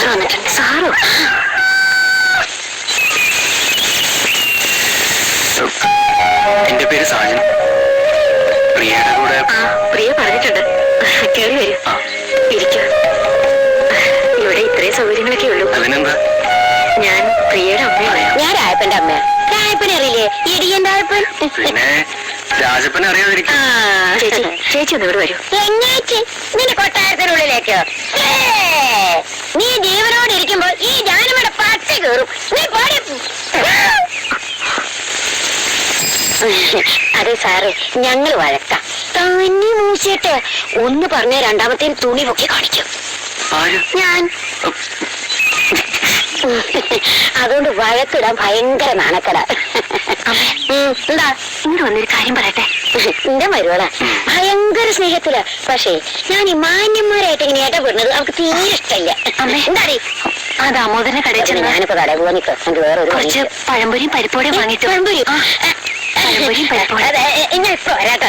Sir വന്നിട്ടുണ്ട്. സാറോ? എന്റെ പേര് സാജൻ. പ്രിയയുടെ കൂടെ. പ്രിയ പറഞ്ഞിട്ടുണ്ട്. കേറി വരൂ, ഇരിക്ക. ഇവിടെ ഇത്രയും സൗകര്യങ്ങളൊക്കെ ഉള്ളൂ. അതിനെന്താ? ഞാൻ പ്രിയയുടെ അമ്മയാണ്. ഞാൻ രായപ്പന്റെ അമ്മ. രായപ്പനെ അറിയില്ലേ? ഇടിയൻ രായപ്പൻ. പിന്നെ രാജപ്പനെ അറിയാതിരിക്കും. ചേച്ചി, ചേച്ചി ഒന്ന് ഇവിടെ വരൂ. എങ്ങേച്ചി നിന്റെ കൊട്ടാരത്തിനുള്ളിലേക്കോ? നീ ജീവനോട് ഇരിക്കുമ്പോ ഈ ജാനമ്മയുടെ പട്ടി കയറും. നീ പാടി. അതെ സാറേ, ഞങ്ങൾ വഴക്കാം. തന്നെ മൂച്ചിട്ട് ഒന്ന് പറഞ്ഞ രണ്ടാമത്തെ തുണി പൊക്കി കാണിക്കും. ഞാൻ അതുകൊണ്ട് വഴക്കിടാൻ ഭയങ്കര നാണക്കട. എന്താ ഇങ്ങോട്ട് വന്നൊരു കാര്യം പറയട്ടെ. എന്റെ മരുവള ഭയങ്കര സ്നേഹത്തില. പക്ഷേ ഞാൻ ഈ മാന്യന്മാരായിട്ട് ഇങ്ങനെ ഇടപെടുന്നത് അവർക്ക് തീരെ ഇഷ്ടമില്ല. എന്താടി അത് അമോദന കടയിൽ ഞാനിപ്പോ കട പോവാൻ നിൽക്കാം. എനിക്ക് വേറെ കുറച്ച് പഴംപൊരിയും പരിപ്പോടെയും വാങ്ങിച്ചു. പഴംപൊരി ഞാൻ ഇപ്പൊ വരാട്ടോ.